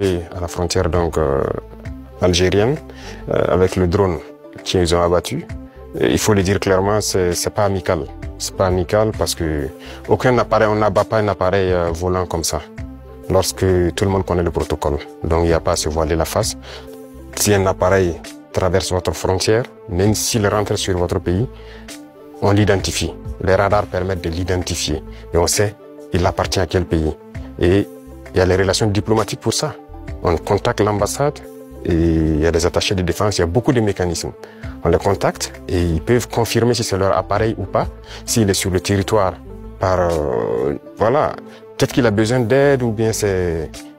Et à la frontière donc algérienne avec le drone qu'ils ont abattu. Et il faut le dire clairement, c'est pas amical. C'est pas amical parce que aucun appareil, on n'abat pas un appareil volant comme ça. Lorsque tout le monde connaît le protocole, donc il n'y a pas à se voiler la face. Si un appareil traverse votre frontière, même s'il rentre sur votre pays, on l'identifie. Les radars permettent de l'identifier et on sait il appartient à quel pays. Et il y a les relations diplomatiques pour ça. On contacte l'ambassade et il y a des attachés de défense, il y a beaucoup de mécanismes. On les contacte et ils peuvent confirmer si c'est leur appareil ou pas, s'il est sur le territoire par, voilà, peut-être qu'il a besoin d'aide ou bien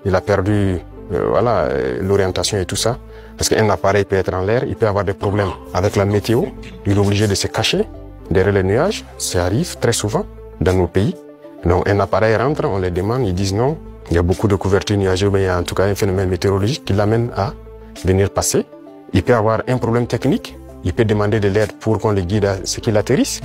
il a perdu voilà, l'orientation et tout ça. Parce qu'un appareil peut être en l'air, il peut avoir des problèmes avec la météo, il est obligé de se cacher derrière les nuages, ça arrive très souvent dans nos pays. Donc un appareil rentre, on les demande, ils disent non, il y a beaucoup de couverture nuageuse, mais il y a en tout cas un phénomène météorologique qui l'amène à venir passer. Il peut avoir un problème technique, il peut demander de l'aide pour qu'on le guide à ce qu'il atterrisse.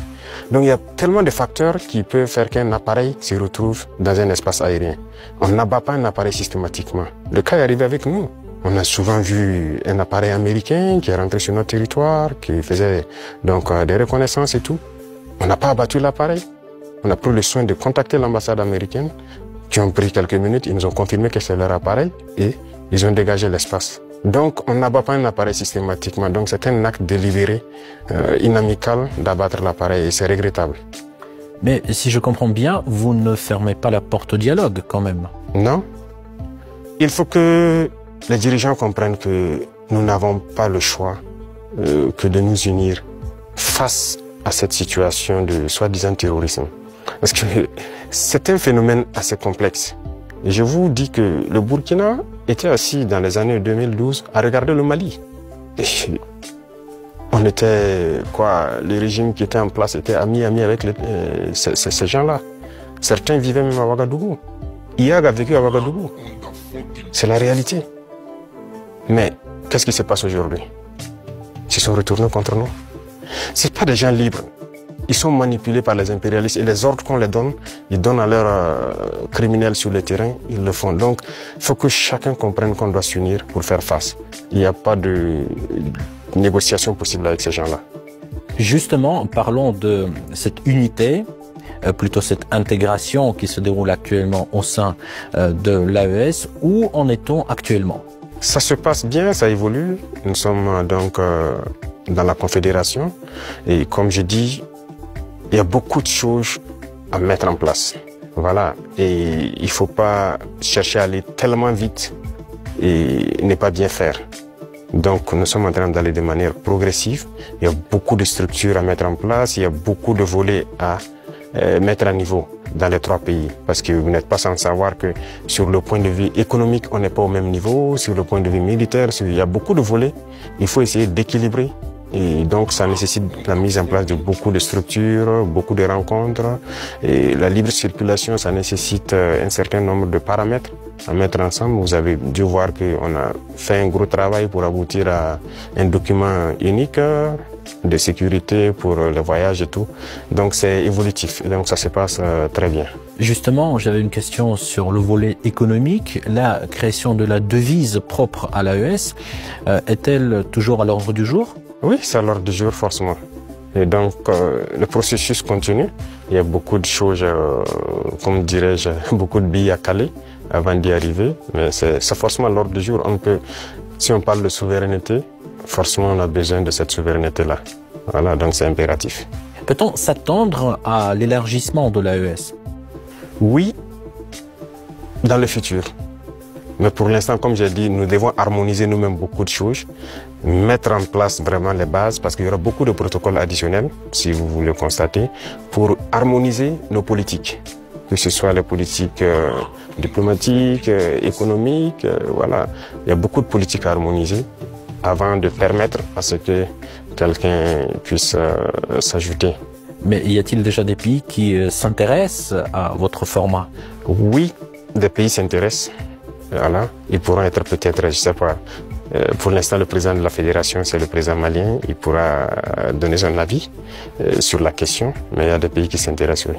Donc il y a tellement de facteurs qui peuvent faire qu'un appareil se retrouve dans un espace aérien. On n'abat pas un appareil systématiquement. Le cas est arrivé avec nous. On a souvent vu un appareil américain qui est rentré sur notre territoire, qui faisait donc des reconnaissances et tout. On n'a pas abattu l'appareil. On a pris le soin de contacter l'ambassade américaine, qui ont pris quelques minutes, ils nous ont confirmé que c'est leur appareil et ils ont dégagé l'espace. Donc on n'abat pas un appareil systématiquement, donc c'est un acte délibéré, inamical d'abattre l'appareil et c'est regrettable. Mais si je comprends bien, vous ne fermez pas la porte au dialogue quand même. Non. Il faut que les dirigeants comprennent que nous n'avons pas le choix que de nous unir face à cette situation de soi-disant terrorisme. Parce que c'est un phénomène assez complexe. Et je vous dis que le Burkina était assis dans les années 2012 à regarder le Mali. Et on était, le régime qui était en place était ami avec ces gens-là. Certains vivaient même à Ouagadougou. IAG a vécu à Ouagadougou. C'est la réalité. Mais qu'est-ce qui se passe aujourd'hui? Ils se sont retournés contre nous. Ce ne sont pas des gens libres. Ils sont manipulés par les impérialistes et les ordres qu'on les donne, ils donnent à leurs criminels sur le terrain, ils le font. Donc, il faut que chacun comprenne qu'on doit s'unir pour faire face. Il n'y a pas de négociation possible avec ces gens-là. Justement, parlons de cette unité, plutôt cette intégration qui se déroule actuellement au sein de l'AES. Où en est-on actuellement? Ça se passe bien, ça évolue. Nous sommes donc dans la Confédération et comme je dis, il y a beaucoup de choses à mettre en place. Voilà. Et il ne faut pas chercher à aller tellement vite et ne pas bien faire. Donc, nous sommes en train d'aller de manière progressive. Il y a beaucoup de structures à mettre en place. Il y a beaucoup de volets à mettre à niveau dans les trois pays. Parce que vous n'êtes pas sans savoir que sur le point de vue économique, on n'est pas au même niveau. Sur le point de vue militaire, il y a beaucoup de volets. Il faut essayer d'équilibrer. Et donc, ça nécessite la mise en place de beaucoup de structures, beaucoup de rencontres. Et la libre circulation, ça nécessite un certain nombre de paramètres à mettre ensemble. Vous avez dû voir qu'on a fait un gros travail pour aboutir à un document unique de sécurité pour le voyage et tout. Donc, c'est évolutif. Donc, ça se passe très bien. Justement, j'avais une question sur le volet économique. La création de la devise propre à l'AES est-elle toujours à l'ordre du jour? Oui, c'est à l'ordre du jour, forcément. Et donc, le processus continue. Il y a beaucoup de choses, comme dirais-je, beaucoup de billes à caler avant d'y arriver. Mais c'est forcément à l'ordre du jour. Si on parle de souveraineté, forcément, on a besoin de cette souveraineté-là. Voilà, donc c'est impératif. Peut-on s'attendre à l'élargissement de l'AES? Oui, dans le futur. Mais pour l'instant, comme j'ai dit, nous devons harmoniser nous-mêmes beaucoup de choses, mettre en place vraiment les bases, parce qu'il y aura beaucoup de protocoles additionnels, si vous voulez constater, pour harmoniser nos politiques, que ce soit les politiques diplomatiques, économiques, voilà. Il y a beaucoup de politiques à harmoniser avant de permettre à ce que quelqu'un puisse s'ajouter. Mais y a-t-il déjà des pays qui s'intéressent à votre format? Oui, des pays s'intéressent. Voilà. Ils pourront être peut-être, je ne sais pas, pour l'instant le président de la fédération c'est le président malien, il pourra donner son avis sur la question, mais il y a des pays qui s'intéressent, oui.